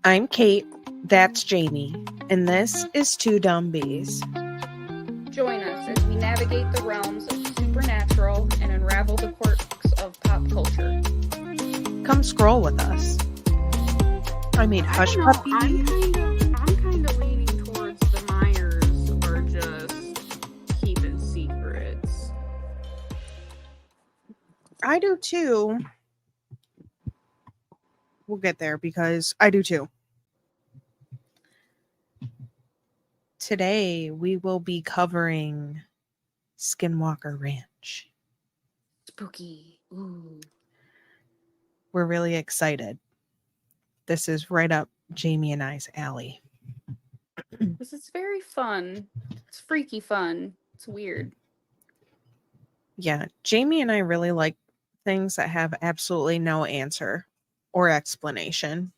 I'm Kate, that's Jamie, and this is Two Dumb Bees. Join us as we navigate the realms of the supernatural and unravel the quirks of pop culture. Come scroll with us. I made Hush Puppy. I'm kind of leaning towards the Myers are just keeping secrets. I do too. We'll get there because I do too. Today we will be covering Skinwalker Ranch. Spooky. Ooh. We're really excited. This is right up Jamie and I's alley. This is very fun. It's freaky fun. It's weird. Yeah, Jamie and I really like things that have absolutely no answer or explanation.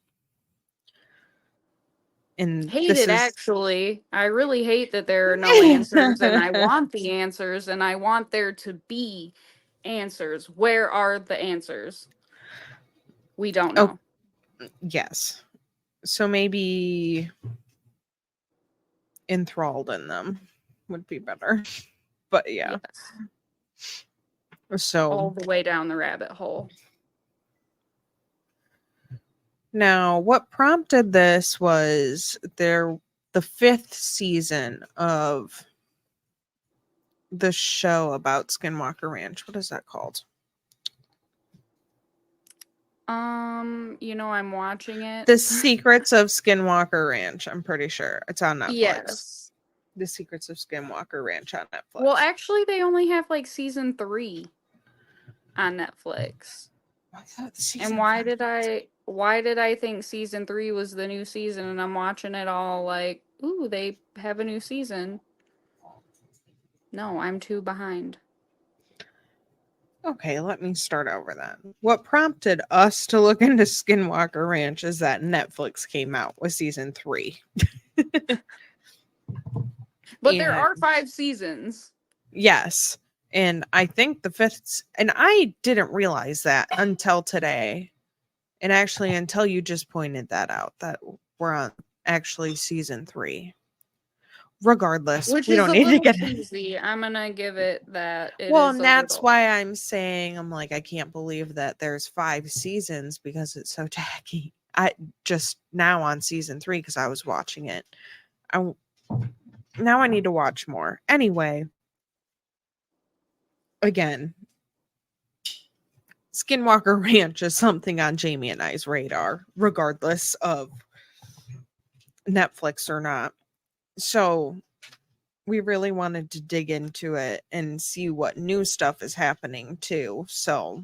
And Hate it, actually. I really hate that there are no answers, and I want the answers, and I want there to be answers. Where are the answers? We don't know. Yes. So maybe enthralled in them would be better. But yeah. Yes. So all the way down the rabbit hole. Now, what prompted this was the 5th season of the show about Skinwalker Ranch. What is that called? I'm watching it. The Secrets of Skinwalker Ranch. I'm pretty sure it's on Netflix. Yes. The Secrets of Skinwalker Ranch on Netflix. Well, actually, they only have like season 3 on Netflix. And why did I think season 3 was the new season? And I'm watching it all like, ooh, they have a new season. No, I'm too behind. Okay, let me start over then. What prompted us to look into Skinwalker Ranch is that Netflix came out with season 3. But there are 5 seasons. Yes. And I think the 5th, and I didn't realize that until today. And actually, until you just pointed that out, that we're on actually season 3. Regardless, which we is don't a need to little get cheesy. I'm gonna give it that. Well, and that's why I'm saying, I'm like, I can't believe that there's 5 seasons because it's so tacky. I just now on season 3 because I was watching it. Now I need to watch more. Anyway, again, Skinwalker Ranch is something on Jamie and I's radar, regardless of Netflix or not. So we really wanted to dig into it and see what new stuff is happening too. So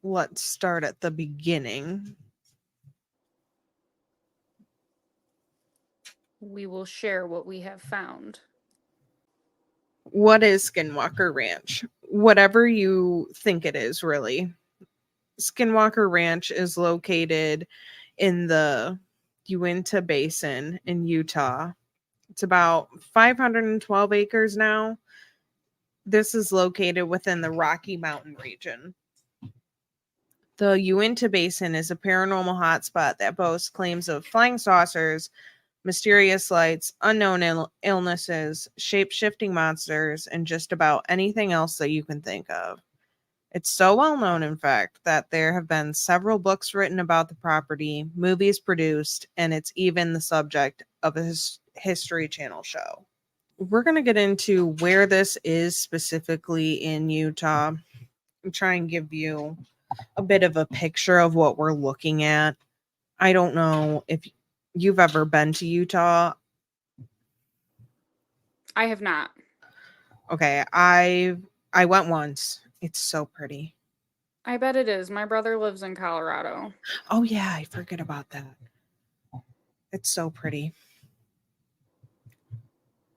let's start at the beginning. We will share what we have found. What is Skinwalker Ranch? Whatever you think it is, really. Skinwalker Ranch is located in the Uinta Basin in Utah. It's about 512 acres now. This is located within the Rocky Mountain region. The Uinta Basin is a paranormal hotspot that boasts claims of flying saucers, mysterious lights, unknown illnesses, shape-shifting monsters, and just about anything else that you can think of. It's so well known, in fact, that there have been several books written about the property, movies produced, and it's even the subject of a History Channel show. We're going to get into where this is specifically in Utah and try and give you a bit of a picture of what we're looking at. I don't know if you've ever been to Utah. I have not. Okay, I went once. It's so pretty. I bet it is. My brother lives in Colorado. Oh yeah, I forget about that. It's so pretty.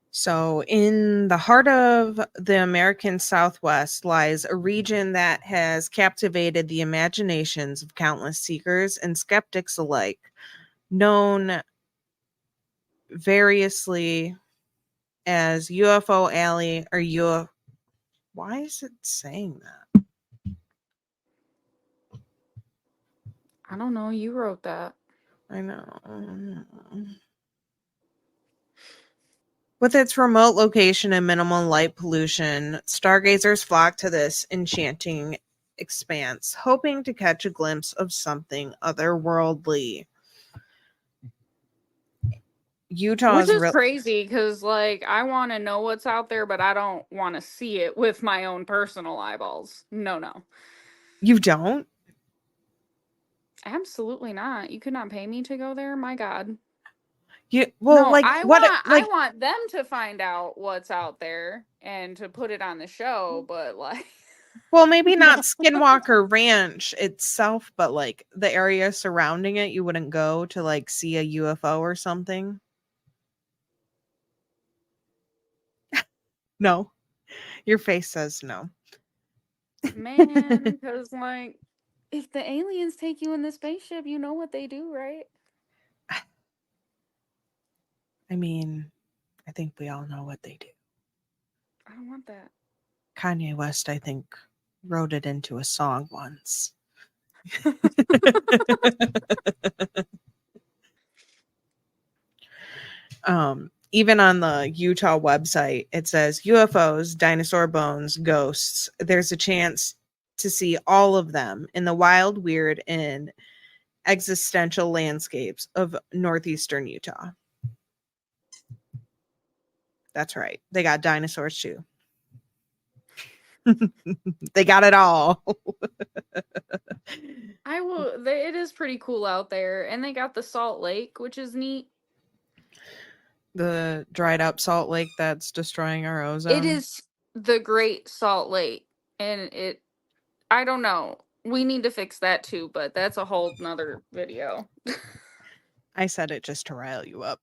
So in the heart of the American Southwest lies a region that has captivated the imaginations of countless seekers and skeptics alike, known variously as UFO Alley or UFO. Why is it saying that? I don't know. You wrote that. I know. With its remote location and minimal light pollution, stargazers flock to this enchanting expanse, hoping to catch a glimpse of something otherworldly. Which is crazy because, like, I want to know what's out there, but I don't want to see it with my own personal eyeballs. No. You don't? Absolutely not. You could not pay me to go there. My God. Well, like I what? Like, want them to find out what's out there and to put it on the show, but like, well, maybe not Skinwalker Ranch itself, but like the area surrounding it. You wouldn't go to like see a UFO or something. No, your face says no. man, because like, if the aliens take you in the spaceship, you know what they do, right? I mean, I think we all know what they do. I don't want that. Kanye West, I think, wrote it into a song once. Even on the Utah website, it says UFOs, dinosaur bones, ghosts. There's a chance to see all of them in the wild, weird, and existential landscapes of northeastern Utah. That's right. They got dinosaurs too. They got it all. It is pretty cool out there, and they got the Salt Lake, which is neat. The dried up salt lake that's destroying our ozone. It is the Great Salt Lake, and I don't know. We need to fix that too, but that's a whole nother video. I said it just to rile you up.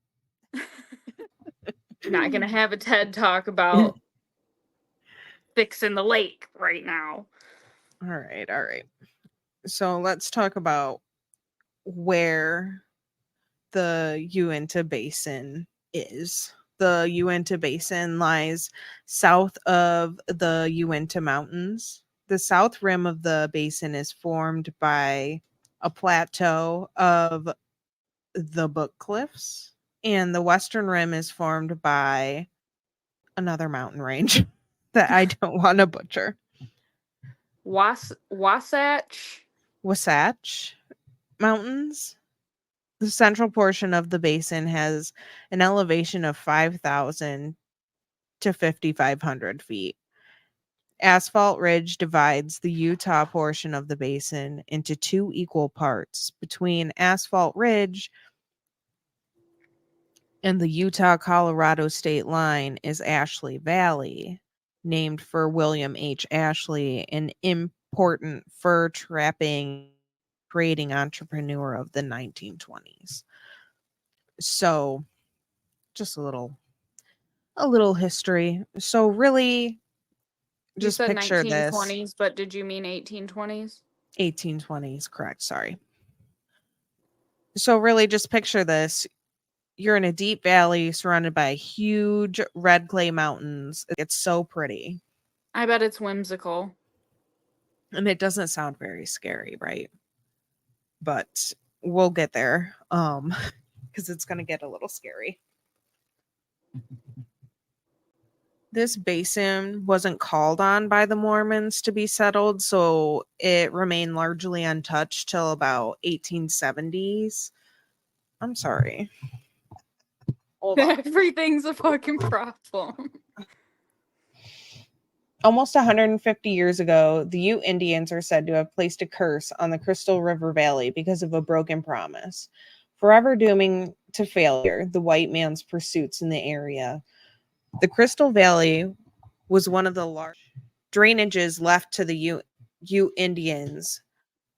Not gonna have a TED talk about fixing the lake right now. All right. So let's talk about where the Uinta Basin is. The Uinta Basin lies south of the Uinta Mountains. The south rim of the basin is formed by a plateau of the Book Cliffs, and the western rim is formed by another mountain range that I don't want to butcher. Wasatch Mountains. The central portion of the basin has an elevation of 5,000 to 5,500 feet. Asphalt Ridge divides the Utah portion of the basin into two equal parts. Between Asphalt Ridge and the Utah-Colorado state line is Ashley Valley, named for William H. Ashley, an important fur trapping trading entrepreneur of the 1920s. So, just a little history. So really, just you said picture 1920s, this. but did you mean 1820s? 1820s, correct, sorry. So really just picture this. You're in a deep valley surrounded by huge red clay mountains. It's so pretty. I bet it's whimsical. And it doesn't sound very scary, right? But we'll get there. Because it's gonna get a little scary. This basin wasn't called on by the Mormons to be settled, so it remained largely untouched till about 1870s. I'm sorry. Hold on. Everything's a fucking problem. Almost 150 years ago, the Ute Indians are said to have placed a curse on the Crystal River Valley because of a broken promise, forever dooming to failure the white man's pursuits in the area. The Crystal Valley was one of the large drainages left to the Ute Indians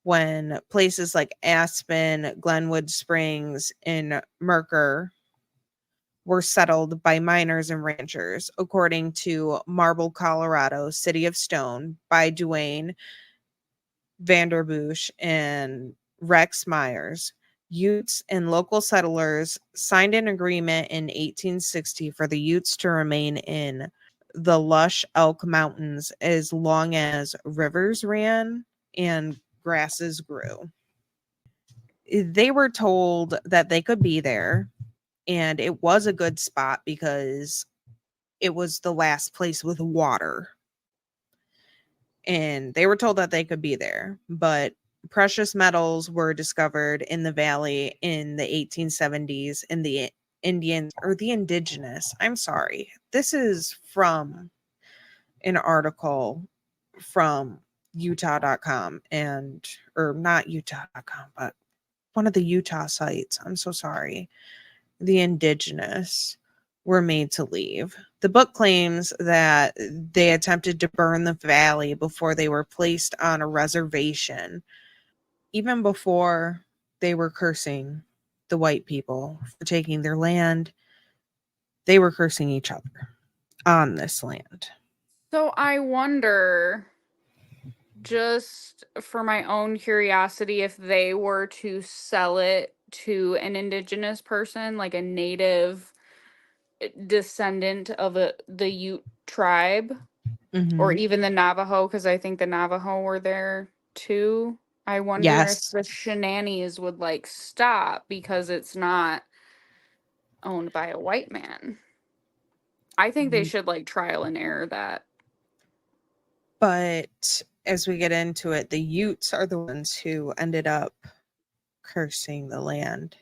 when places like Aspen, Glenwood Springs, and Mercer were settled by miners and ranchers, according to Marble, Colorado, City of Stone by Duane Vanderbush and Rex Myers. Utes and local settlers signed an agreement in 1860 for the Utes to remain in the lush Elk Mountains as long as rivers ran and grasses grew. They were told that they could be there, and it was a good spot because it was the last place with water. And they were told that they could be there, but precious metals were discovered in the valley in the 1870s, and the Indians, or the indigenous, I'm sorry, this is from an article from utah.com, and or not utah.com, but one of the Utah sites. I'm so sorry. The indigenous were made to leave. The book claims that they attempted to burn the valley before they were placed on a reservation. Even before, they were cursing the white people for taking their land. They were cursing each other on this land. So I wonder, just for my own curiosity, if they were to sell it to an indigenous person, like a native descendant of the Ute tribe, or Mm-hmm. even the Navajo, because I think the Navajo were there too. I wonder if Yes. the shenanigans would like stop because it's not owned by a white man. I think they should like trial and error that. But as we get into it, the Utes are the ones who ended up cursing the land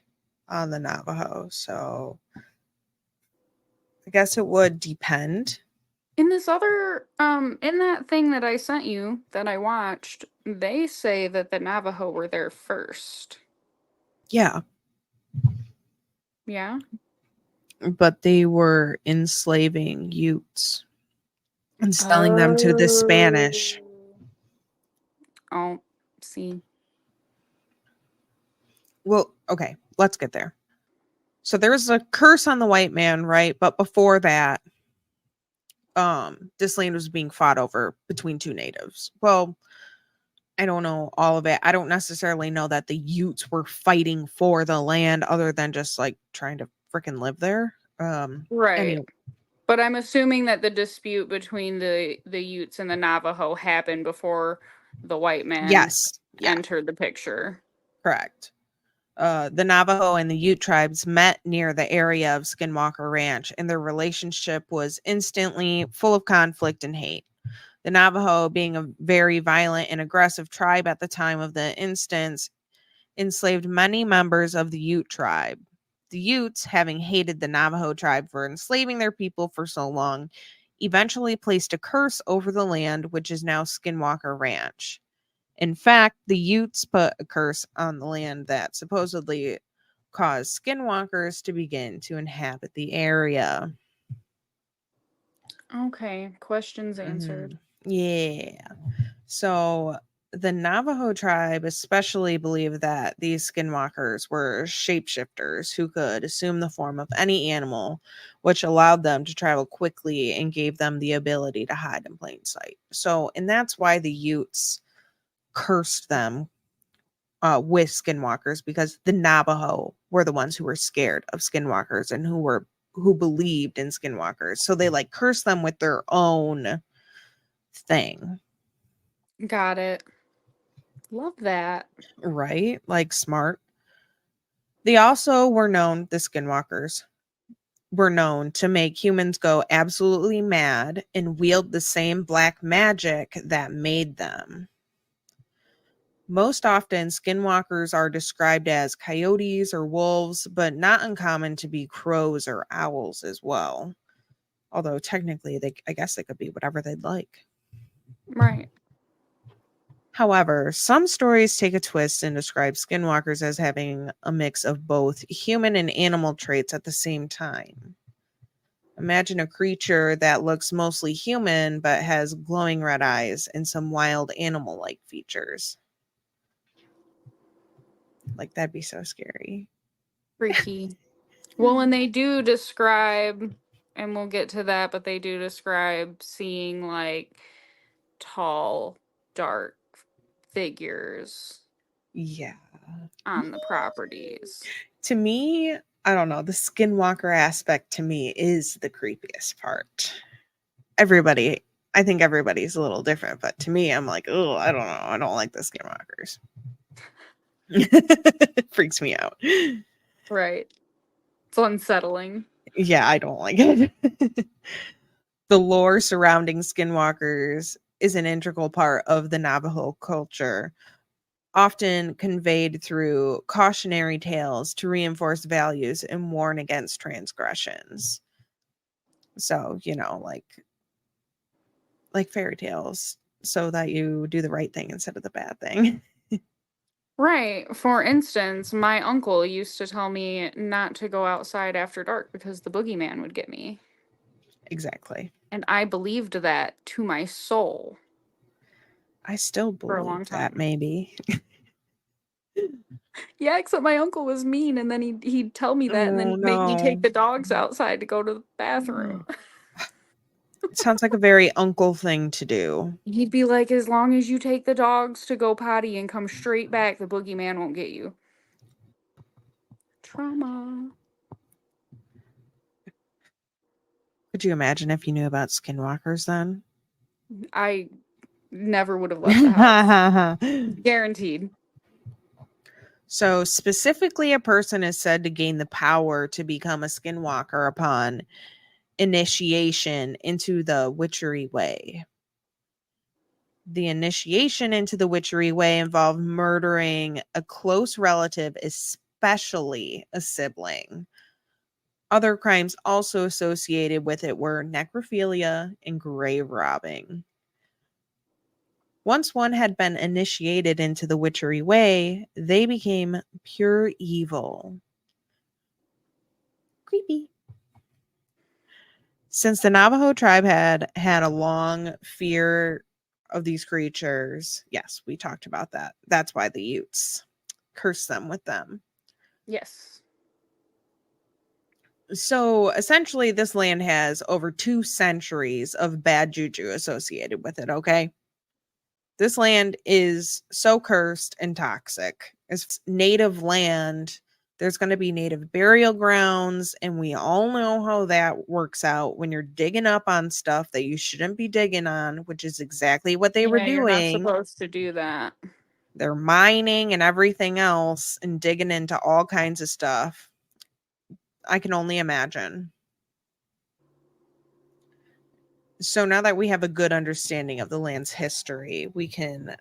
on the Navajo. So I guess it would depend. In this other in that thing that I sent you that I watched, they say that the Navajo were there first. Yeah. Yeah. But they were enslaving Utes and selling them to the Spanish. Oh, see. Well, okay, let's get there. So there's a curse on the white man, right? But before that, this land was being fought over between two natives. Well, I don't know all of it. I don't necessarily know that the Utes were fighting for the land other than just like trying to freaking live there. Right. Anyway, But I'm assuming that the dispute between the Utes and the Navajo happened before the white man yes, yeah, entered the picture. correct. The Navajo and the Ute tribes met near the area of Skinwalker Ranch, and their relationship was instantly full of conflict and hate. The Navajo, being a very violent and aggressive tribe at the time of the instance, enslaved many members of the Ute tribe. The Utes, having hated the Navajo tribe for enslaving their people for so long, eventually placed a curse over the land, which is now Skinwalker Ranch. In fact, the Utes put a curse on the land that supposedly caused skinwalkers to begin to inhabit the area. Okay, questions answered. Mhm. Yeah. So the Navajo tribe especially believed that these skinwalkers were shapeshifters who could assume the form of any animal, which allowed them to travel quickly and gave them the ability to hide in plain sight. So, and that's why the Utes cursed them with skinwalkers, because the Navajo were the ones who were scared of skinwalkers and who believed in skinwalkers. So they like cursed them with their own thing. Got it. Love that. Right? Like smart. They also were known, the skinwalkers were known to make humans go absolutely mad and wield the same black magic that made them. Most often, skinwalkers are described as coyotes or wolves, but not uncommon to be crows or owls as well. Although technically, I guess they could be whatever they'd like. Right. However, some stories take a twist and describe skinwalkers as having a mix of both human and animal traits at the same time. Imagine a creature that looks mostly human but has glowing red eyes and some wild animal like features. Like, that'd be so scary. Freaky. Well, and they do describe, and we'll get to that, but they do describe seeing like tall, dark figures Yeah. on the properties. To me, I don't know, the skinwalker aspect to me is the creepiest part. Everybody, I think everybody's a little different, but to me, I'm like, oh, I don't know. I don't like the skinwalkers. Freaks me out. Right. It's unsettling. Yeah, I don't like it. The lore surrounding skinwalkers is an integral part of the Navajo culture, often conveyed through cautionary tales to reinforce values and warn against transgressions. So, like fairy tales, so that you do the right thing instead of the bad thing. Right. For instance, my uncle used to tell me not to go outside after dark because the boogeyman would get me. Exactly. And I believed that to my soul I still for a believe long that time. maybe. Yeah, except my uncle was mean, and then he'd tell me that and Oh then make me no. take the dogs outside to go to the bathroom. It sounds like a very uncle thing to do. He'd be like, as long as you take the dogs to go potty and come straight back, the boogeyman won't get you. Trauma. Could you imagine if you knew about skinwalkers then? I never would have left the house. Guaranteed. So, specifically, a person is said to gain the power to become a skinwalker upon initiation into the witchery way. The initiation into the witchery way involved murdering a close relative, especially a sibling. Other crimes also associated with it were necrophilia and grave robbing. Once one had been initiated into the witchery way, they became pure evil. Creepy. Since the Navajo tribe had a long fear of these creatures, yes, we talked about that. That's why the Utes cursed them with them. Yes. So essentially, this land has over 2 centuries of bad juju associated with it, okay? This land is so cursed and toxic. It's native land. There's going to be native burial grounds, and we all know how that works out when you're digging up on stuff that you shouldn't be digging on, which is exactly what they were Yeah, you're not doing. supposed to do that. They're mining and everything else and digging into all kinds of stuff. I can only imagine. So now that we have a good understanding of the land's history, we can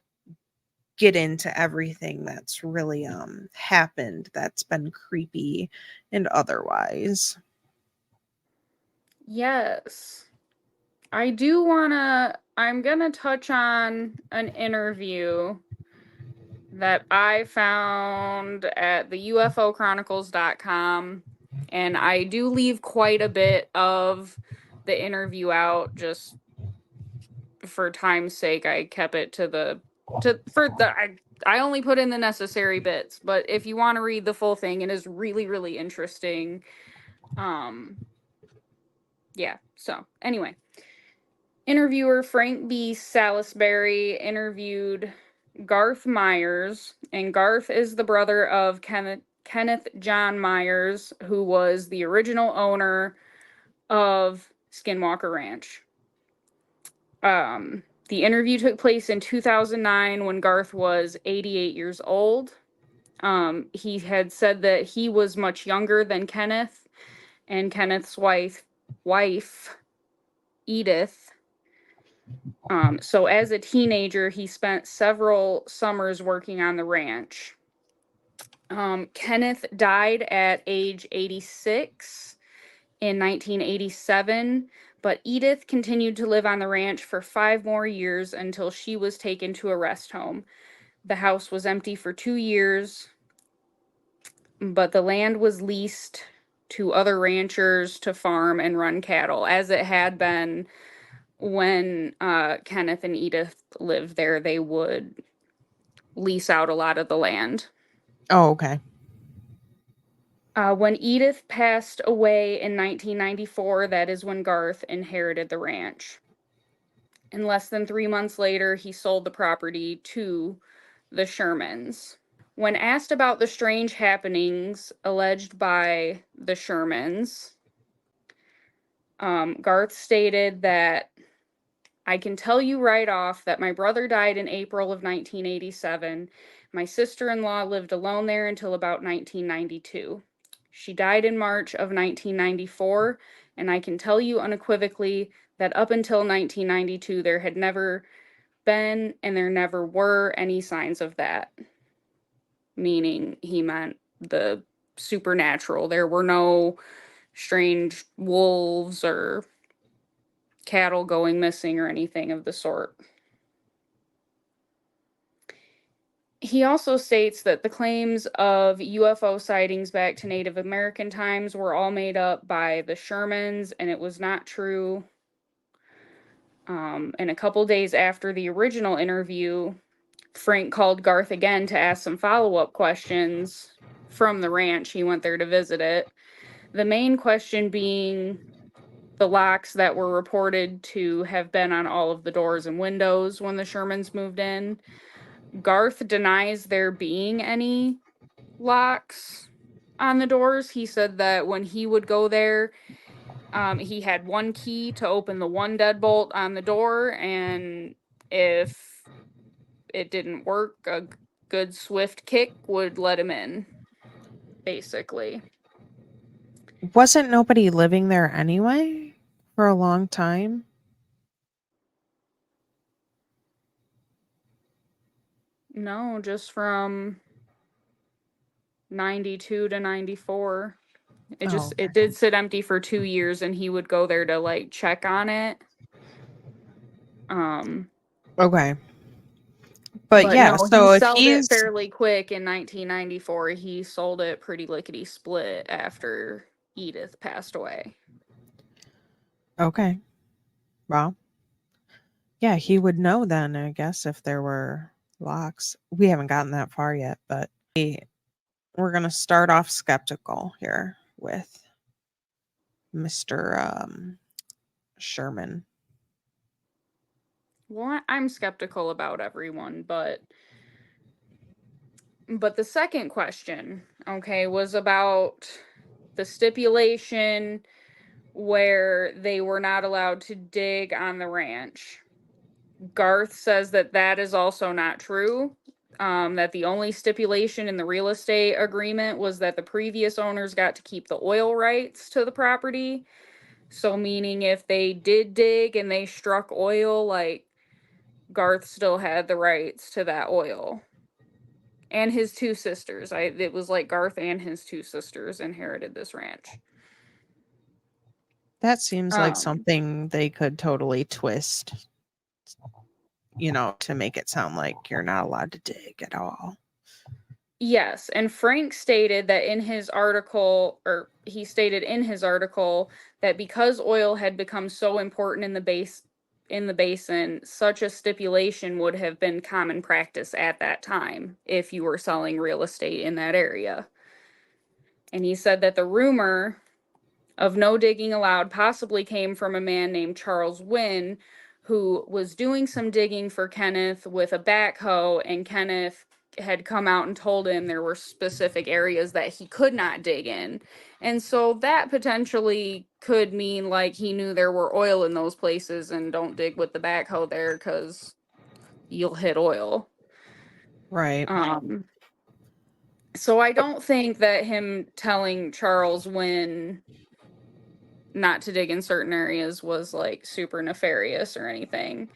get into everything that's really happened that's been creepy and otherwise. Yes. I'm gonna touch on an interview that I found at the UFOchronicles.com, and I do leave quite a bit of the interview out just for time's sake. I kept it to the to for the I only put in the necessary bits, but if you want to read the full thing, it is really really interesting. Um yeah, so anyway, interviewer Frank B. Salisbury interviewed Garth Myers, and Garth is the brother of Kenneth John Myers, who was the original owner of Skinwalker Ranch. The interview took place in 2009 when Garth was 88 years old. He had said that he was much younger than Kenneth, and Kenneth's wife Edith. So as a teenager, he spent several summers working on the ranch. Kenneth died at age 86 in 1987, but Edith continued to live on the ranch for 5 more years until she was taken to a rest home. The house was empty for 2 years, but the land was leased to other ranchers to farm and run cattle, as it had been when Kenneth and Edith lived there. They would lease out a lot of the land. Oh, okay. When Edith passed away in 1994, that is when Garth inherited the ranch. And less than 3 months later, he sold the property to the Shermans. When asked about the strange happenings alleged by the Shermans, Garth stated that I can tell you right off that my brother died in April of 1987. My sister-in-law lived alone there until about 1992. She died in March of 1994, and I can tell you unequivocally that up until 1992, there had never been and there never were any signs of that. Meaning he meant the supernatural. There were no strange wolves or cattle going missing or anything of the sort. He also states that the claims of UFO sightings back to Native American times were all made up by the Shermans, and it was not true. And a couple days after the original interview, Frank called Garth again to ask some follow-up questions from the ranch. He went there to visit it. The main question being the locks that were reported to have been on all of the doors and windows when the Shermans moved in. Garth denies there being any locks on the doors. He said that when he would go there, he had one key to open the one deadbolt on the door, and if it didn't work, a good swift kick would let him in, basically. Wasn't nobody living there anyway for a long time? No, just from 92 to 94. It did sit empty for 2 years, and he would go there to like check on it. Okay. But yeah, no, so he if sold he's it fairly quick in 1994. He sold it pretty lickety split after Edith passed away. okay. Well, yeah, he would know then, I guess, if there were locks. We haven't gotten that far yet, but we're going to start off skeptical here with Mr. Sherman. Well, I'm skeptical about everyone, but the second question, okay, was about the stipulation where they were not allowed to dig on the ranch. Garth says that that is also not true. That the only stipulation in the real estate agreement was that the previous owners got to keep the oil rights to the property. So, meaning if they did dig and they struck oil, like Garth still had the rights to that oil. And his two sisters. It was like Garth and his two sisters inherited this ranch. That seems like something they could totally twist, to make it sound like you're not allowed to dig at all. Yes, and Frank stated that in his article, that because oil had become so important in the basin, such a stipulation would have been common practice at that time if you were selling real estate in that area. And he said that the rumor of no digging allowed possibly came from a man named Charles Wynn, who was doing some digging for Kenneth with a backhoe, and Kenneth had come out and told him there were specific areas that he could not dig in. And so that potentially could mean like he knew there were oil in those places and don't dig with the backhoe there because you'll hit oil. Right. So I don't think that him telling Charles Wynn not to dig in certain areas was like super nefarious or anything.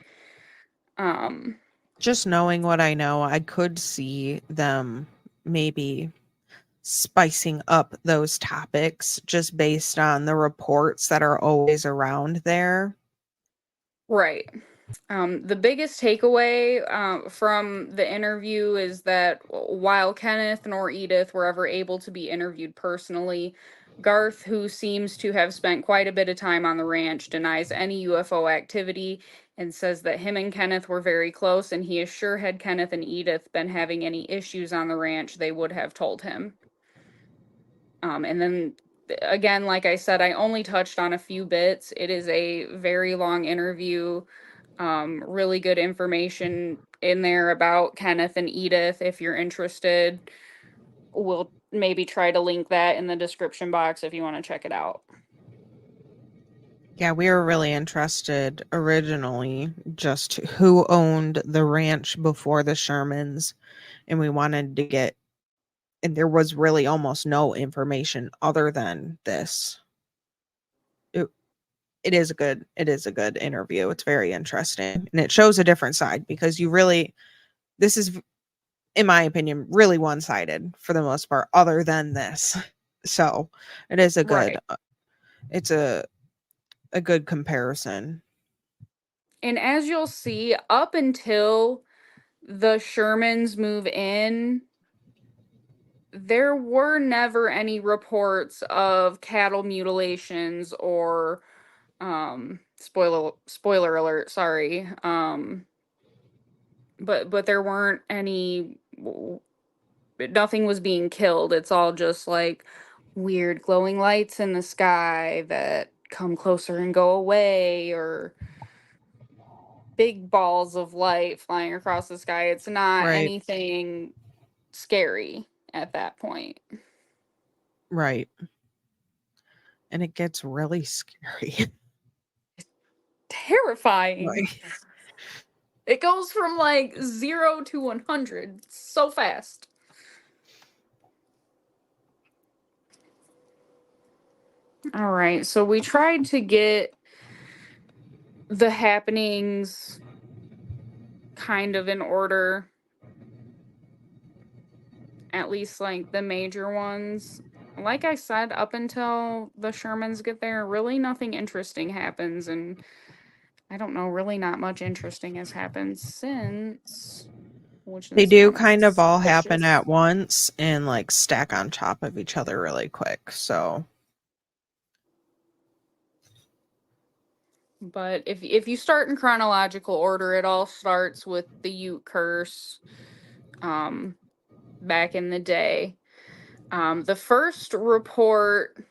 Just knowing what I know, I could see them maybe spicing up those topics just based on the reports that are always around there. Right. The biggest takeaway from the interview is that while Kenneth nor Edith were ever able to be interviewed personally, Garth, who seems to have spent quite a bit of time on the ranch, denies any UFO activity and says that him and Kenneth were very close, and he is sure had Kenneth and Edith been having any issues on the ranch, they would have told him. And then again, like I said, I only touched on a few bits. It is a very long interview. Really good information in there about Kenneth and Edith. If you're interested, we'll maybe try to link that in the description box if you want to check it out. Yeah, we were really interested originally just who owned the ranch before the Shermans and we wanted to get, and there was really almost no information other than this. It is a good interview. It's very interesting, and it shows a different side, because this is, in my opinion, really one-sided for the most part, other than this. So it is a good, Right. it's a good comparison. And as you'll see, up until the Shermans move in, there were never any reports of cattle mutilations or spoiler alert, sorry. But there weren't any, nothing was being killed. It's all just like weird glowing lights in the sky that come closer and go away, or big balls of light flying across the sky. It's not Right. anything scary at that point. Right. And it gets really scary. Terrifying. Right. It goes from like 0 to 100 so fast. All right, so we tried to get the happenings kind of in order, at least like the major ones. Like I said, up until the Shermans get there, really nothing interesting happens, and I don't know, really not much interesting has happened since, which They is do kind of kind of all happen suspicious. at once and like stack on top of each other really quick. So But if you start in chronological order, it all starts with the Ute curse, um, back in the day. The first report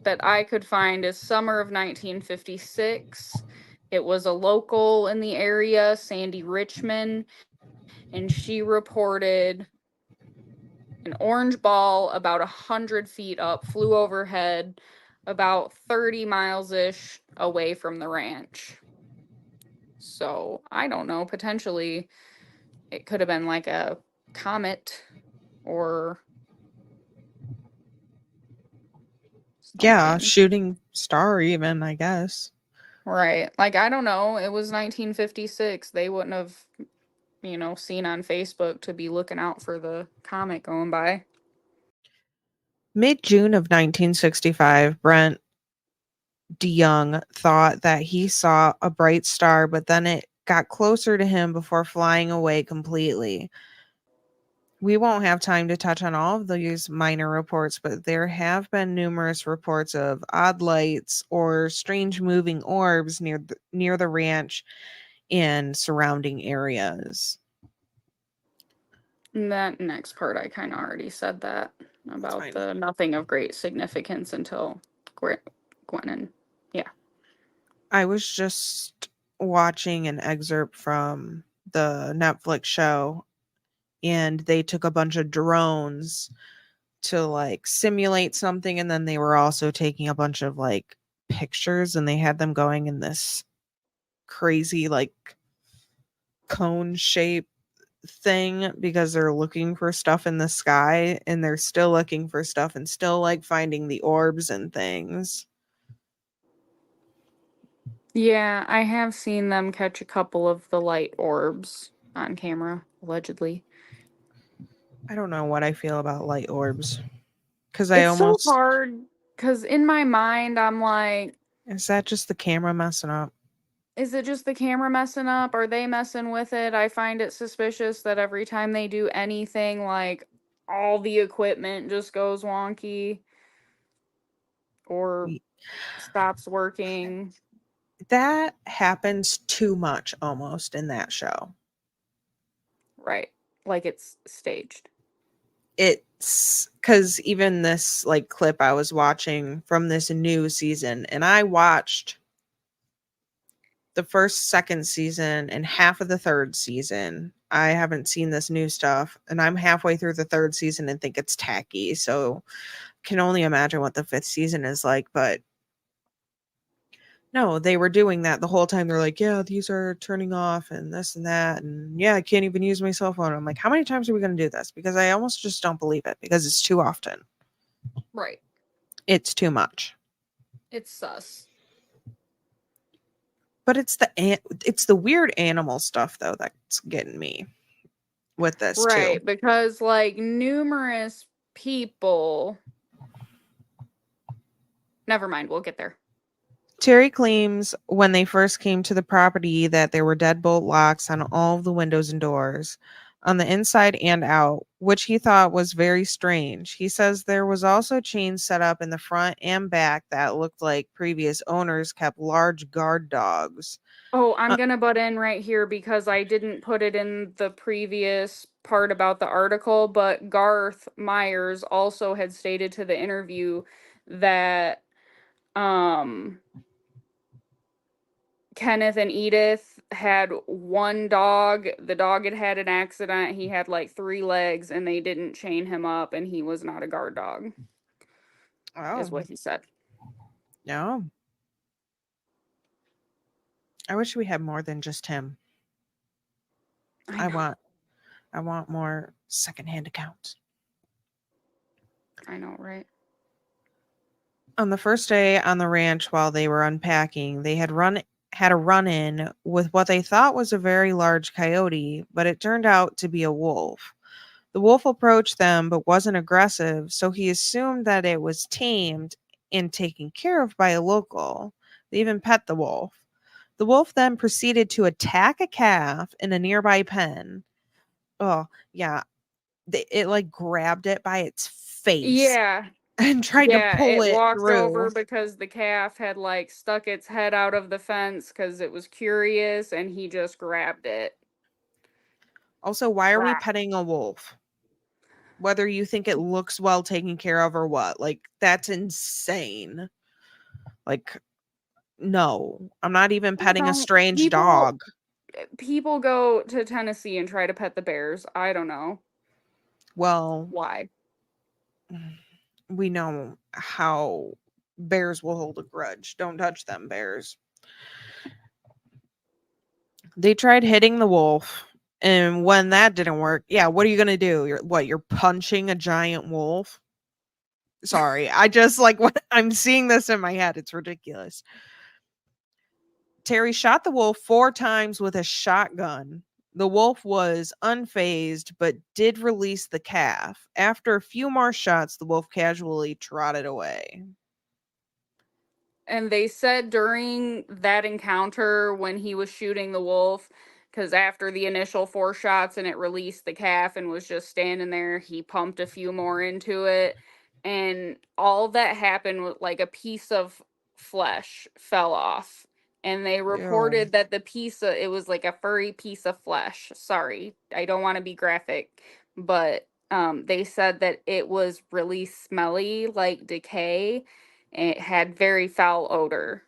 that I could find is summer of 1956. It was a local in the area, Sandy Richmond, and she reported an orange ball about 100 feet up flew overhead, about 30 miles ish away from the ranch. So I don't know. Potentially, it could have been like a comet or yeah, something. shooting star even, I guess. Right. Like, I don't know. It was 1956. They wouldn't have, seen on Facebook to be looking out for the comet going by. Mid-June of 1965, Brent DeYoung thought that he saw a bright star, but then it got closer to him before flying away completely. We won't have time to touch on all of these minor reports, but there have been numerous reports of odd lights or strange moving orbs near the ranch and surrounding areas. And that next part, I kind of already said that That's about fine. the nothing of great significance until Gwen and yeah. I was just watching an excerpt from the Netflix show, and they took a bunch of drones to like simulate something, and then they were also taking a bunch of like pictures, and they had them going in this crazy like cone shape thing because they're looking for stuff in the sky, and they're still looking for stuff and still like finding the orbs and things. Yeah, I have seen them catch a couple of the light orbs on camera, allegedly. I don't know what I feel about light orbs, because I It's so almost, hard because in my mind, I'm like, is that just the camera messing up? is it just the camera messing up? Are they messing with it? I find it suspicious that every time they do anything, like all the equipment just goes wonky or stops working. That happens too much almost in that show. Right. Like it's staged. It's because even this like clip I was watching from this new season, and I watched the first, second season, and half of the third season. I haven't seen this new stuff, and I'm halfway through the third season and think it's tacky. So can only imagine what the fifth season is like. But No, they were doing that the whole time. They're like, yeah, these are turning off and this and that. And yeah, I can't even use my cell phone. I'm like, how many times are we going to do this? Because I almost just don't believe it because it's too often. Right. It's too much. It's sus. But it's the weird animal stuff though that's getting me with this too. Right, because like numerous people. Never mind, we'll get there. Terry claims when they first came to the property that there were deadbolt locks on all of the windows and doors, on the inside and out, which he thought was very strange. He says there was also chains set up in the front and back that looked like previous owners kept large guard dogs. Oh, I'm Uh, gonna butt in right here because I didn't put it in the previous part about the article, but Garth Myers also had stated to the interview that um Kenneth and Edith had one dog. The dog had had an accident. He had like 3 legs and they didn't chain him up and he was not a guard dog, is oh, what he said. no. I wish we had more than just him. I I know. want I want more secondhand accounts. I know, right? On the first day on the ranch while they were unpacking, they had a run-in with what they thought was a very large coyote, but it turned out to be a wolf. The wolf approached them but wasn't aggressive, so he assumed that it was tamed and taken care of by a local. They even pet the wolf. The wolf then proceeded to attack a calf in a nearby pen. Oh, yeah. It like grabbed it by its face Yeah. and tried to Yeah, pull it it walked over through. because the calf had like stuck its head out of the fence because it was curious and he just grabbed it. Also, why are we Wow. petting a wolf? Whether you think it looks well taken care of or what. Like, that's insane. Like, no, I'm not even I don't petting a know. strange People dog. people go to Tennessee and try to pet the bears. I don't know Well, why. we know how bears will hold a grudge. Don't touch them, bears. They tried hitting the wolf, and when that didn't work, yeah, what are you going to do? You're punching a giant wolf? Sorry. I just like when I'm seeing this in my head, it's ridiculous. Terry shot the wolf 4 times with a shotgun. The wolf was unfazed, but did release the calf. After a few more shots, the wolf casually trotted away. And they said during that encounter when he was shooting the wolf, because after the initial 4 shots and it released the calf and was just standing there, he pumped a few more into it. And all that happened was like a piece of flesh fell off. And they Ew. reported that the piece of it was like a furry piece of flesh. Sorry, I don't want to be graphic, but they said that it was really smelly, like decay, it had very foul odor.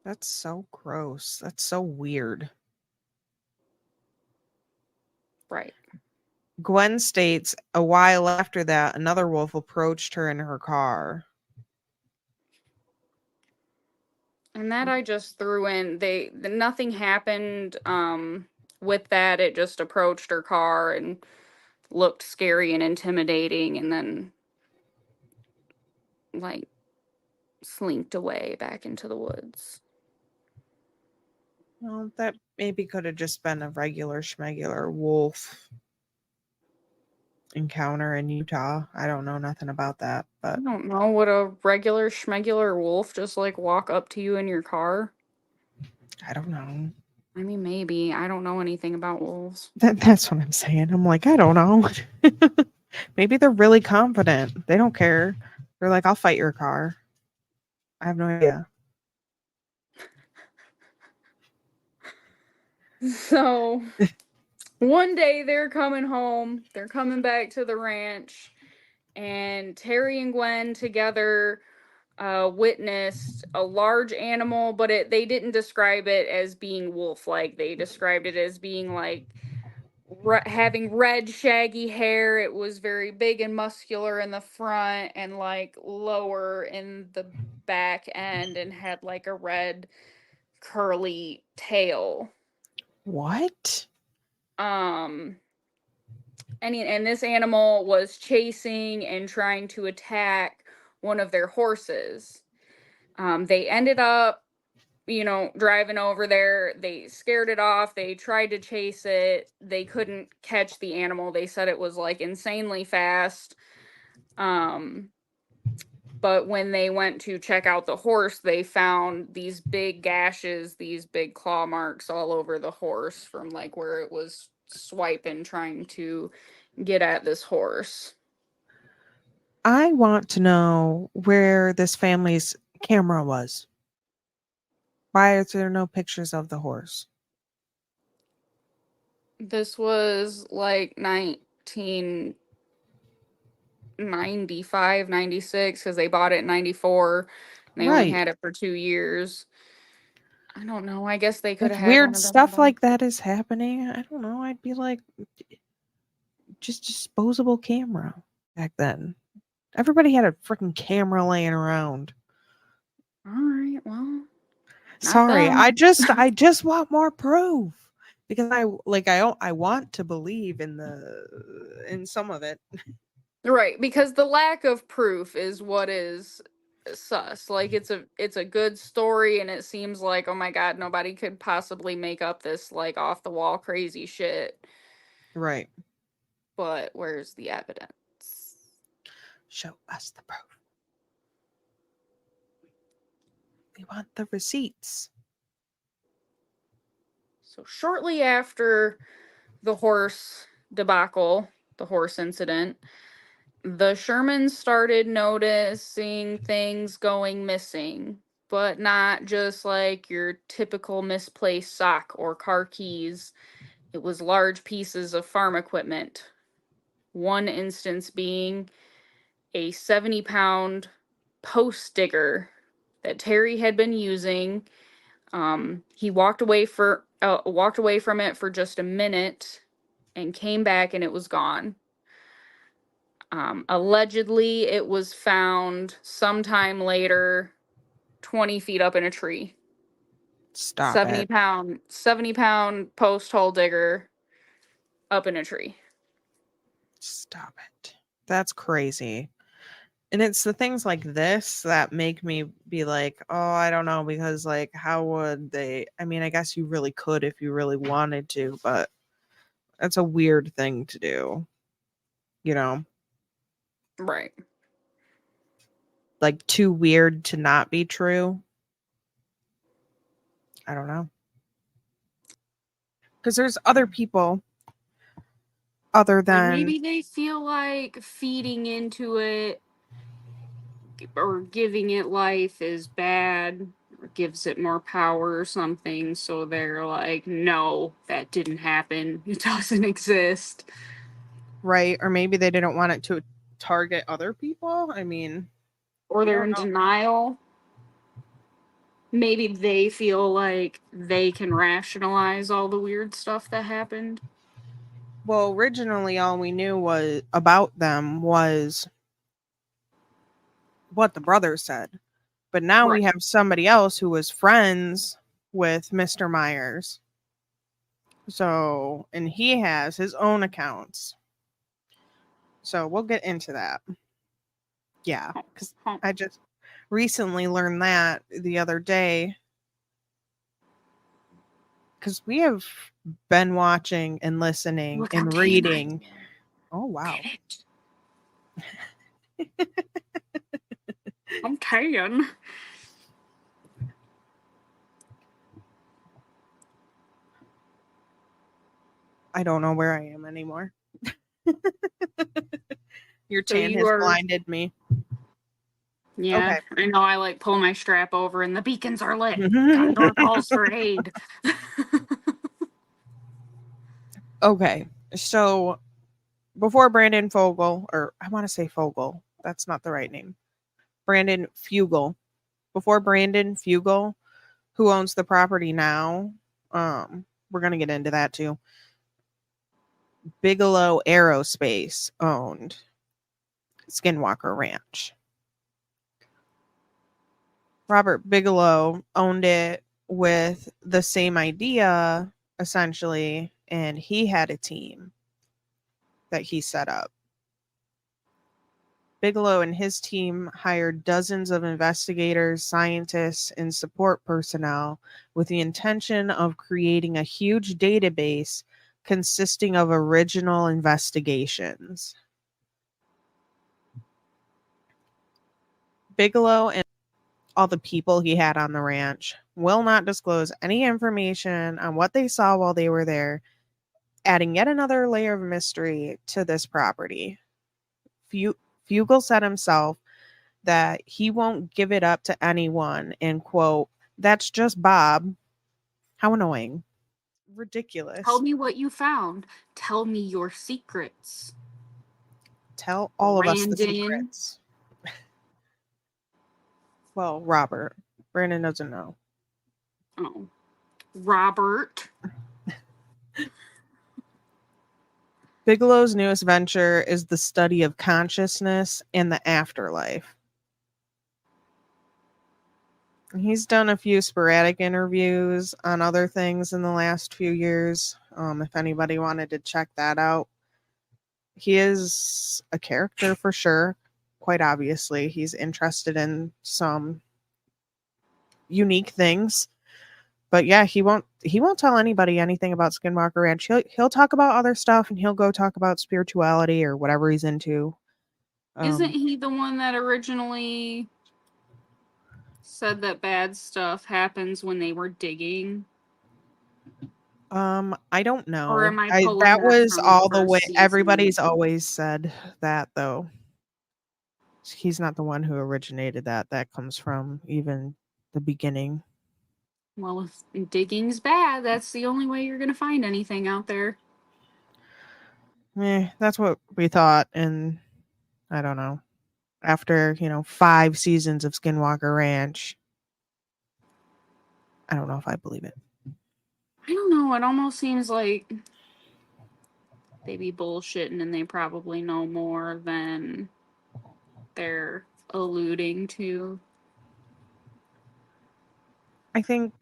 That's so gross. That's so weird. Right. Gwen states a while after that, another wolf approached her in her car. And that I just threw in. Nothing happened with that. It just approached her car and looked scary and intimidating and then like slinked away back into the woods. Well, that maybe could have just been a regular schmegular wolf encounter in Utah. I don't know nothing about that, I but don't know, would a regular schmegular wolf just like walk up to you in your car? I don't know. I mean, maybe. I don't know anything about wolves. That's what I'm saying. I'm like, I don't know. Maybe they're really confident. They don't care. They're like, I'll fight your car. I have no idea. So one day they're coming home, they're coming back to the ranch, and Terry and Gwen together witnessed a large animal, but they didn't describe it as being wolf like. They described it as being like having red shaggy hair. It was very big and muscular in the front and like lower in the back end, and had like a red curly tail. What? Um and this animal was chasing and trying to attack one of their horses. They ended up, driving over there. They scared it off. They tried to chase it. They couldn't catch the animal. They said it was like insanely fast. Um, but when they went to check out the horse, they found these big gashes, these big claw marks all over the horse from like where it was swiping, trying to get at this horse. I want to know where this family's camera was. Why is there no pictures of the horse? This was like 1995, 96, because they bought it in 94. And they only Right. had it for 2 years. I don't know. I guess they could If have had one weird of them. stuff like that is happening, I don't know. I'd be like, just disposable camera back then. Everybody had a freaking camera laying around. All right. Well, not Sorry, them. I just want more proof because I want to believe in some of it. Right. Because the lack of proof is what is sus. Like it's a good story, and it seems like, oh my God, nobody could possibly make up this like off the wall crazy shit. Right. But where's the evidence? Show us the proof. We want the receipts. So shortly after the horse debacle, the horse incident, the Shermans started noticing things going missing, but not just like your typical misplaced sock or car keys. It was large pieces of farm equipment. One instance being a 70-pound post digger that Terry had been using. He walked away from it for just a minute and came back, and it was gone. Allegedly, it was found sometime later, 20 feet up in a tree. Stop it. 70-pound post hole digger up in a tree. Stop it. That's crazy. And it's the things like this that make me be like, oh, I don't know, because like, how would they? I mean, I guess you really could if you really wanted to, but that's a weird thing to do, you know, Right. like too weird to not be true. I don't know. Because there's other people other Like than, maybe they feel like feeding into it or giving it life is bad or gives it more power or something. So they're like, no, that didn't happen. It doesn't exist. right? Or maybe they didn't want it to target other people. I mean, Or we they're don't in know. denial. Maybe they feel like they can rationalize all the weird stuff that happened. Well, originally, all we knew was about them was what the brother said. But now we Right. have somebody else who was friends with Mr. Myers. So, and he has his own accounts. So we'll get into that. Yeah. Because I just recently learned that the other day. Because we have been watching and listening Look, I'm and telling you. reading. Oh, wow. Get it? I'm tan. I don't know where I am anymore. Your So tan you has are. blinded me. Yeah, Okay. I know. I like pull my strap over and the beacons are lit. Condor calls for aid. Okay. So before Brandon Fogel, or I want to say Fogel, that's not the right name. Brandon Fugel. Before Brandon Fugel, who owns the property now, we're gonna get into that too. Bigelow Aerospace owned Skinwalker Ranch. Robert Bigelow owned it with the same idea, essentially, and he had a team that he set up. Bigelow and his team hired dozens of investigators, scientists, and support personnel with the intention of creating a huge database consisting of original investigations. Bigelow and all the people he had on the ranch will not disclose any information on what they saw while they were there, adding yet another layer of mystery to this property. Fugel said himself that he won't give it up to anyone, and quote, "That's just Bob." How annoying. Ridiculous. Tell me what you found. Tell me your secrets. Tell all of us the Brandon. secrets. Well, Robert. Brandon doesn't know. Oh. Robert. Bigelow's newest venture is the study of consciousness and the afterlife. He's done a few sporadic interviews on other things in the last few years. If anybody wanted to check that out, he is a character for sure. Quite obviously, he's interested in some unique things. But yeah, he won't tell anybody anything about Skinwalker Ranch. He'll talk about other stuff, and he'll go talk about spirituality or whatever he's into. Isn't he the one that originally said that bad stuff happens when they were digging? I don't know. Or am I pulling that was from all the way. season? Everybody's always said that, though. He's not the one who originated that. That comes from even the beginning. Well, if digging's bad, that's the only way you're going to find anything out there. That's what we thought, and I don't know. After 5 seasons of Skinwalker Ranch, I don't know if I believe it. I don't know. It almost seems like they be bullshitting and they probably know more than they're alluding to. I think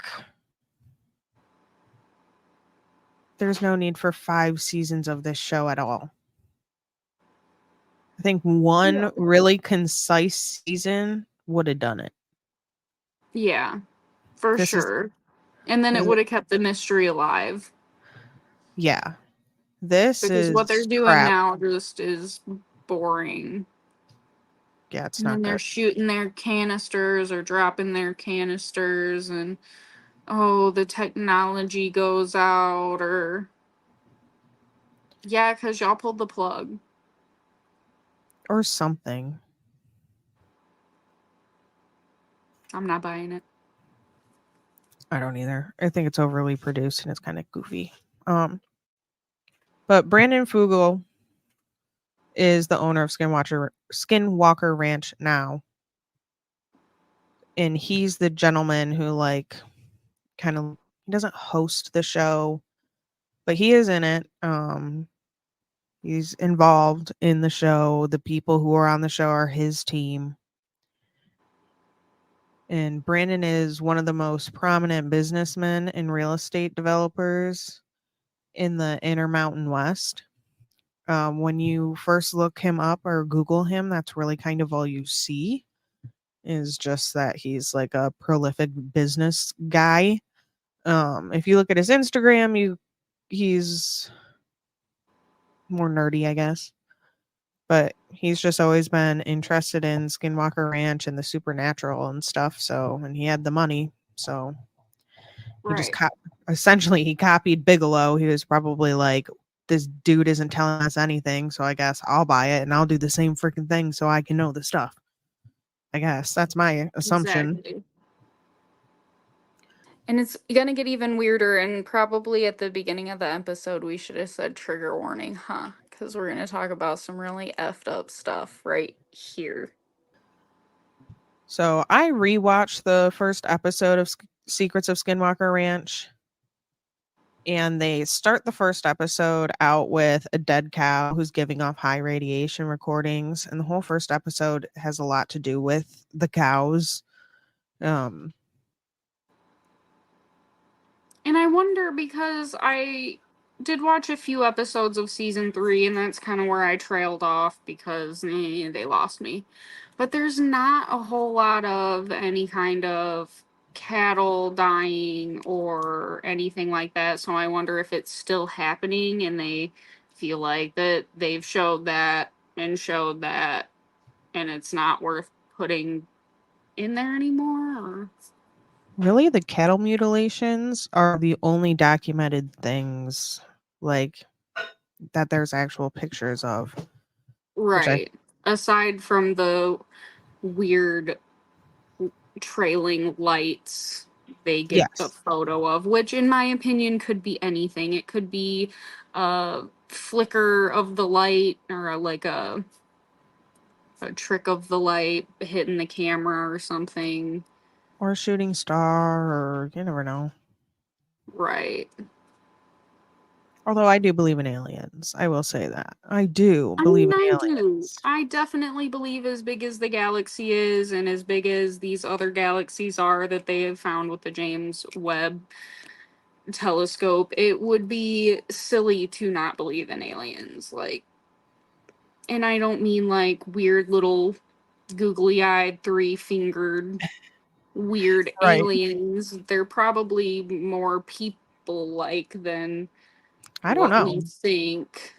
there's no need for 5 seasons of this show at all. I think one really concise season would have done it. Yeah, for sure. And then it would have kept the mystery alive. Yeah. Because what they're doing now just is boring. Yeah, it's and not then they're shooting their canisters or dropping their canisters, and the technology goes out, or yeah, because y'all pulled the plug or something. I'm not buying it. I don't either. I think it's overly produced and it's kind of goofy. But Brandon Fugel is the owner of Skinwalker Ranch now. And he's the gentleman who he doesn't host the show, but he is in it. He's involved in the show. The people who are on the show are his team. And Brandon is one of the most prominent businessmen and real estate developers in the Intermountain West. When you first look him up or Google him, that's really kind of all you see, is just that he's like a prolific business guy. If you look at his Instagram, he's more nerdy, I guess. But he's just always been interested in Skinwalker Ranch and the supernatural and stuff. And he had the money, so he just essentially he copied Bigelow. He was probably like, this dude isn't telling us anything, so I guess I'll buy it and I'll do the same freaking thing so I can know the stuff. I guess that's my assumption. Exactly. And it's gonna get even weirder, and probably at the beginning of the episode we should have said trigger warning, huh? Because we're gonna talk about some really effed up stuff right here. So I rewatched the first episode of Secrets of Skinwalker Ranch. And they start the first episode out with a dead cow who's giving off high radiation recordings. And the whole first episode has a lot to do with the cows. And I wonder, because I did watch a few episodes of season 3, and that's kind of where I trailed off because they lost me. But there's not a whole lot of any kind of cattle dying or anything like that. So I wonder if it's still happening and they feel like that they've showed that and showed that, and it's not worth putting in there anymore. Or... Really, the cattle mutilations are the only documented things like that there's actual pictures of. Which I Right. Aside from the weird trailing lights they get a yes. photo of, which in my opinion could be anything. It could be a flicker of the light or a trick of the light hitting the camera or something. Or a shooting star, or you never know. Right. Although I do believe in aliens. I will say that. I do I believe mean, in I do. aliens. I definitely believe as big as the galaxy is and as big as these other galaxies are that they have found with the James Webb telescope, it would be silly to not believe in aliens. Like, and I don't mean like weird little googly eyed, 3-fingered, weird Right. aliens. They're probably more people like than I don't what know. we think.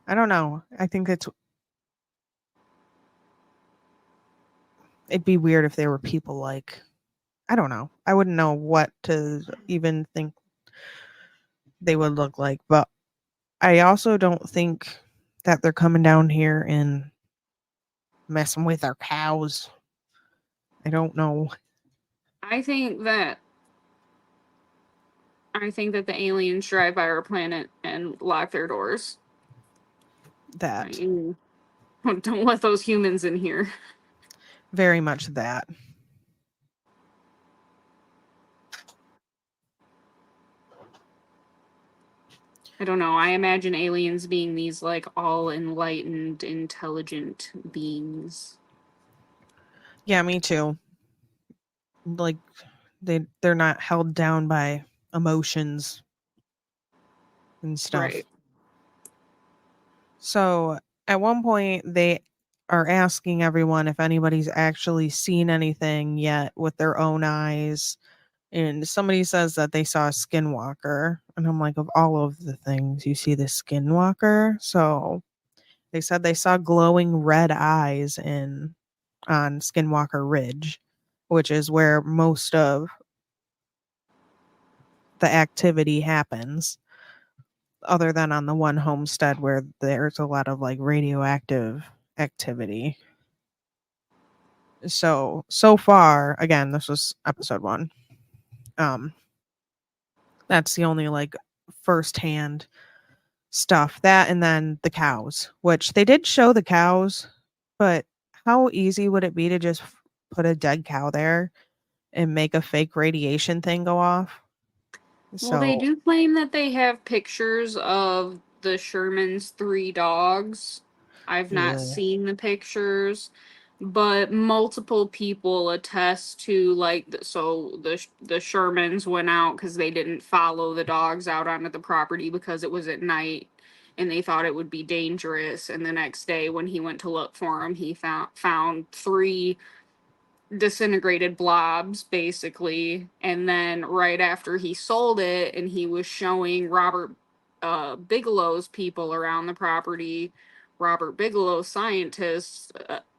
I don't know. I think it'd be weird if they were people like. I don't know. I wouldn't know what to even think they would look like, but I also don't think that they're coming down here and messing with our cows. I don't know I think that I think that the aliens drive by our planet and lock their doors. that. Like, don't let those humans in here. Very much that. I don't know. I imagine aliens being these like all enlightened, intelligent beings. Yeah, me too. Like they're not held down by emotions and stuff. Right. So at one point they are asking everyone if anybody's actually seen anything yet with their own eyes. And somebody says that they saw a skinwalker. And I'm like, of all of the things, you see the skinwalker? So they said they saw glowing red eyes in on Skinwalker Ridge, which is where most of the activity happens, other than on the one homestead where there's a lot of like radioactive activity. So far, again, this was episode 1. Um that's the only like firsthand stuff. That and then the cows, which they did show the cows, but how easy would it be to just put a dead cow there and make a fake radiation thing go off? Well, they So, do claim that they have pictures of the Sherman's 3 dogs. I've not yeah. seen the pictures, but multiple people attest to like so the Shermans went out because they didn't follow the dogs out onto the property because it was at night and they thought it would be dangerous. And the next day, when he went to look for them, he found 3 disintegrated blobs basically, and then right after he sold it and he was showing Robert Bigelow's people around the property, Robert Bigelow's scientists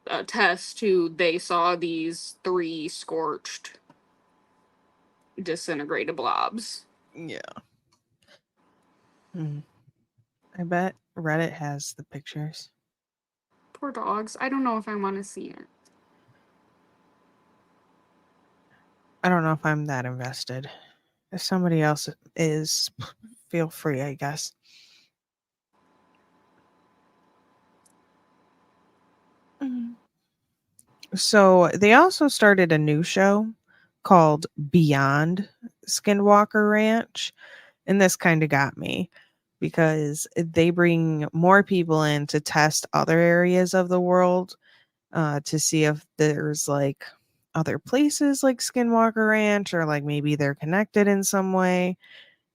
attest to they saw these 3 scorched disintegrated blobs. Yeah. Mm. I bet Reddit has the pictures. Poor dogs. I don't know if I want to see it. I don't know if I'm that invested. If somebody else is, feel free, I guess. Mm. So they also started a new show called Beyond Skinwalker Ranch. And this kind of got me because they bring more people in to test other areas of the world to see if there's like other places like Skinwalker Ranch or like maybe they're connected in some way.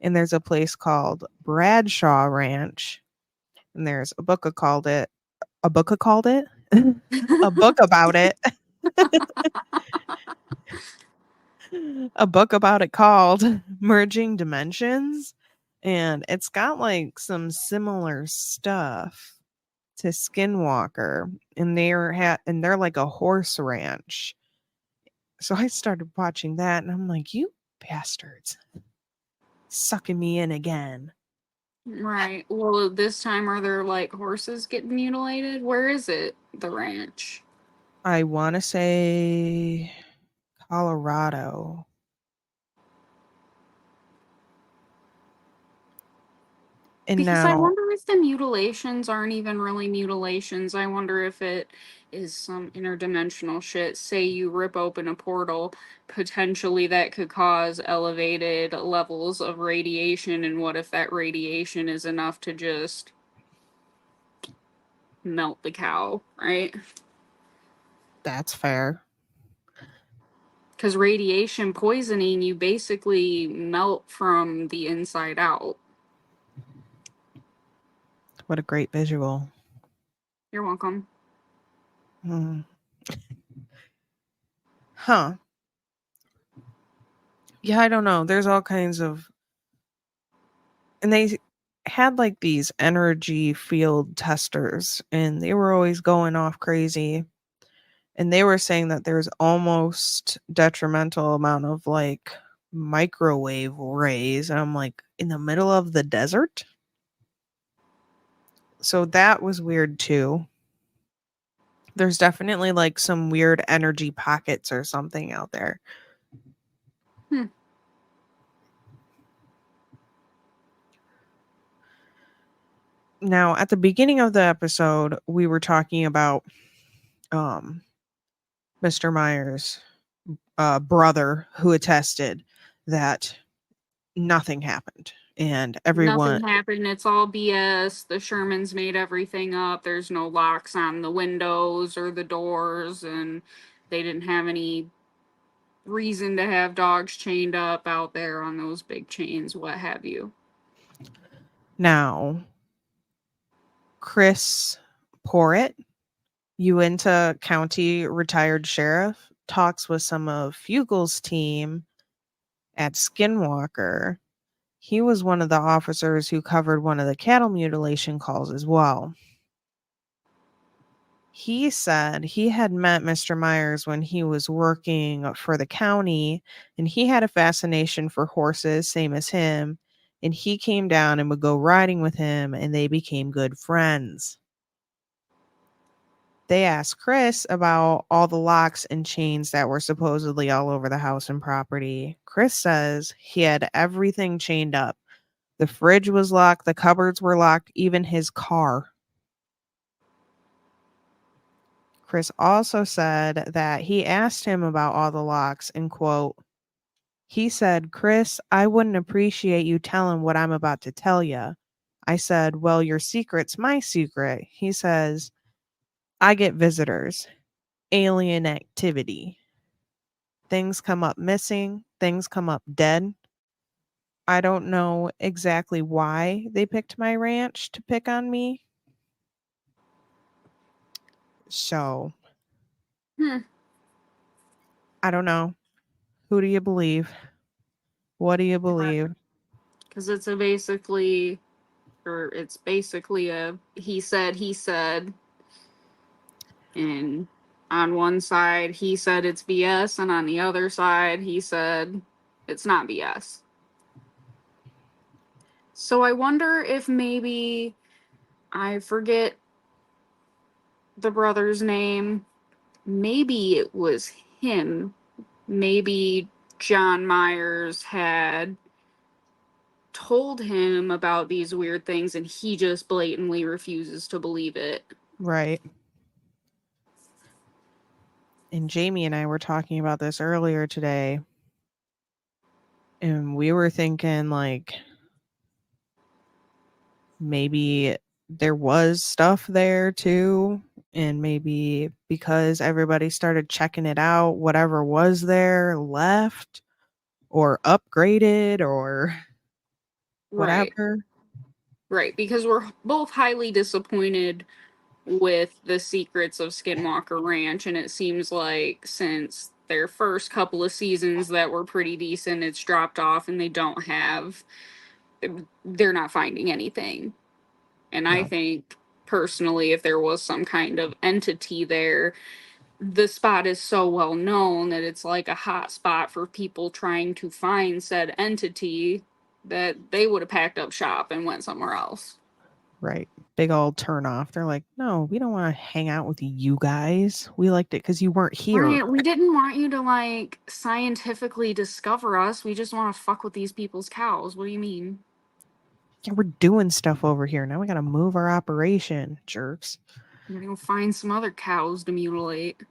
And there's a place called Bradshaw Ranch, and there's a book called it, a book about it, a book about it called Merging Dimensions, and it's got like some similar stuff to Skinwalker, and they're like a horse ranch. So I started watching that, and I'm like, you bastards, sucking me in again. Right. Well, this time are there like horses getting mutilated? Where is it? The ranch. I want to say Colorado. And Because I now wonder if the mutilations aren't even really mutilations. I wonder if it is some interdimensional shit. Say you rip open a portal, potentially that could cause elevated levels of radiation. And what if that radiation is enough to just melt the cow, right? that's fair. Because radiation poisoning, you basically melt from the inside out. What a great visual. You're welcome. Hmm. Huh. Yeah, I don't know. There's all kinds of, and they had like these energy field testers, and they were always going off crazy. And they were saying that there's almost detrimental amount of like microwave rays. And I'm like, in the middle of the desert? So that was weird too. There's definitely like some weird energy pockets or something out there. Hmm. Now, at the beginning of the episode, we were talking about um Mr. Myers' brother who attested that nothing happened and everyone. Nothing happened. It's all BS. The Shermans made everything up. There's no locks on the windows or the doors, and they didn't have any reason to have dogs chained up out there on those big chains, what have you. Now, Chris Porritt, Uinta County retired sheriff, talks with some of Fugel's team at Skinwalker. He was one of the officers who covered one of the cattle mutilation calls as well. He said he had met Mr. Myers when he was working for the county, and he had a fascination for horses, same as him. And he came down and would go riding with him, and they became good friends. They asked Chris about all the locks and chains that were supposedly all over the house and property. Chris says he had everything chained up. The fridge was locked, the cupboards were locked, even his car. Chris also said that he asked him about all the locks and quote, he said, Chris, I wouldn't appreciate you telling what I'm about to tell you. I said, well, your secret's my secret. He says, I get visitors, alien activity. Things come up missing, things come up dead. I don't know exactly why they picked my ranch to pick on me. So, Hmm. I don't know. Who do you believe? What do you believe? Because it's basically a he said, and on one side he said it's BS, and on the other side he said it's not BS. So I wonder if maybe I forget the brother's name. Maybe it was him. Maybe John Myers had told him about these weird things and he just blatantly refuses to believe it. Right. And Jamie and I were talking about this earlier today. And we were thinking, like, maybe there was stuff there too, and maybe because everybody started checking it out, whatever was there left or upgraded or Right. whatever. Right, because we're both highly disappointed with the secrets of Skinwalker Ranch, and it seems like since their first couple of seasons that were pretty decent, it's dropped off and they're not finding anything. And I No. think personally, if there was some kind of entity there, the spot is so well known that it's like a hot spot for people trying to find said entity that they would have packed up shop and went somewhere else. Right. Big old turn off. They're like, "No, we don't wanna hang out with you guys. We liked it because you weren't here." Right, we didn't want you to like scientifically discover us. We just want to fuck with these people's cows. What do you mean? Yeah, we're doing stuff over here. Now we gotta move our operation, jerks. We're gonna go find some other cows to mutilate.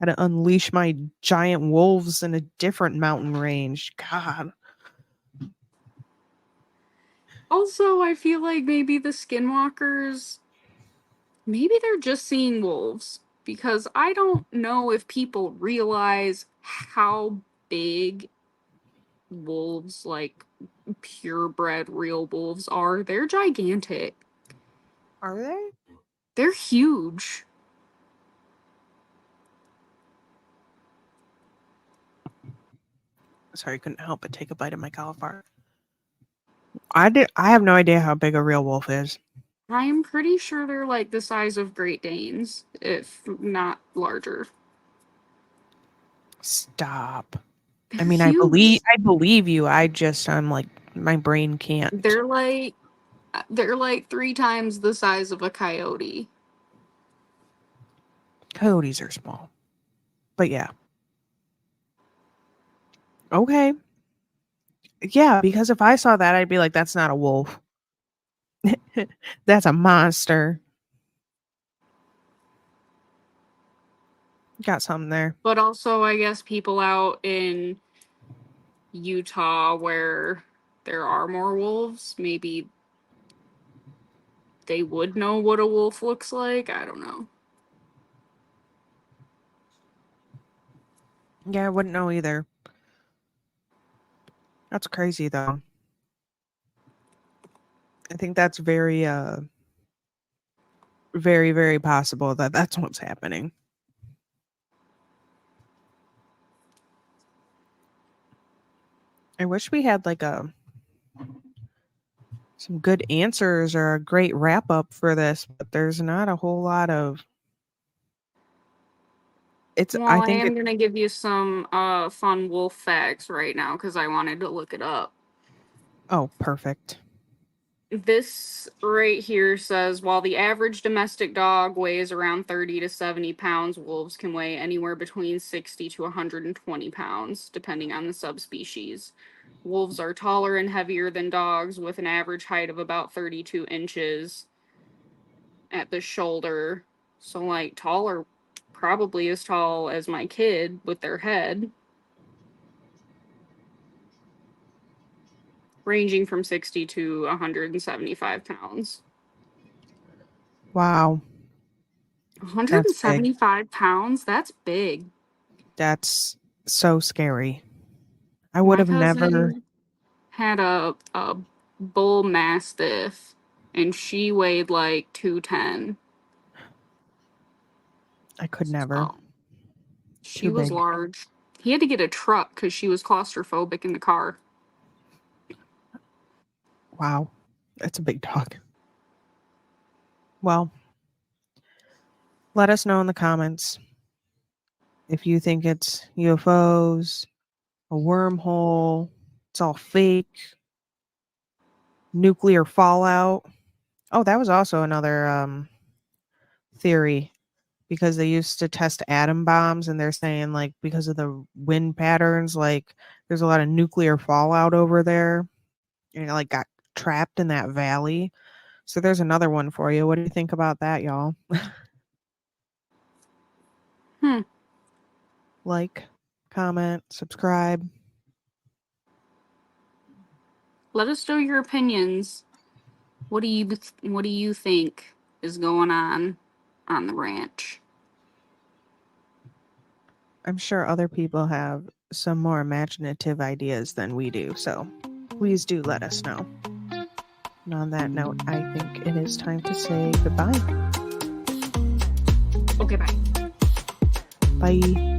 Gotta unleash my giant wolves in a different mountain range. God. Also, I feel like maybe the skinwalkers, maybe they're just seeing wolves. Because I don't know if people realize how big wolves, like purebred real wolves, are. They're gigantic. Are they? They're huge. Sorry, couldn't help but take a bite of my cauliflower. I have no idea how big a real wolf is. I'm pretty sure they're like the size of Great Danes, if not larger. Stop. I They're mean, huge. I believe you. I'm like my brain can't. They're like they're like 3 times the size of a coyote. Coyotes are small. But yeah. Okay. Yeah, because if I saw that, I'd be like, that's not a wolf. That's a monster. Got something there. But also, I guess people out in Utah where there are more wolves, maybe they would know what a wolf looks like. I don't know. Yeah, I wouldn't know either. That's crazy though. I think that's very, very possible that that's what's happening. I wish we had like a some good answers or a great wrap up for this, but there's not a whole lot of it's Well, I I think am it gonna give you some fun wolf facts right now because I wanted to look it up. oh, perfect. This right here says while the average domestic dog weighs around 30 to 70 pounds, wolves can weigh anywhere between 60 to 120 pounds, depending on the subspecies. Wolves are taller and heavier than dogs, with an average height of about 32 inches at the shoulder. So, like, taller, probably as tall as my kid with their head, ranging from 60 to 175 pounds. Wow, that's big. 175 pounds? That's big. That's so scary. I would My have never cousin had a bull mastiff and she weighed like 210. I could never. So she Too was big. large. He had to get a truck because she was claustrophobic in the car. Wow. That's a big dog. Well, let us know in the comments if you think it's UFOs, a wormhole, it's all fake, nuclear fallout. Oh, that was also another theory because they used to test atom bombs and they're saying like because of the wind patterns like there's a lot of nuclear fallout over there and it like got trapped in that valley. So there's another one for you. What do you think about that, y'all? Hmm. Like, comment, subscribe. Let us know your opinions. What do you think is going on the ranch? I'm sure other people have some more imaginative ideas than we do, so please do let us know. And on that note, I think it is time to say goodbye. Okay, bye. Bye.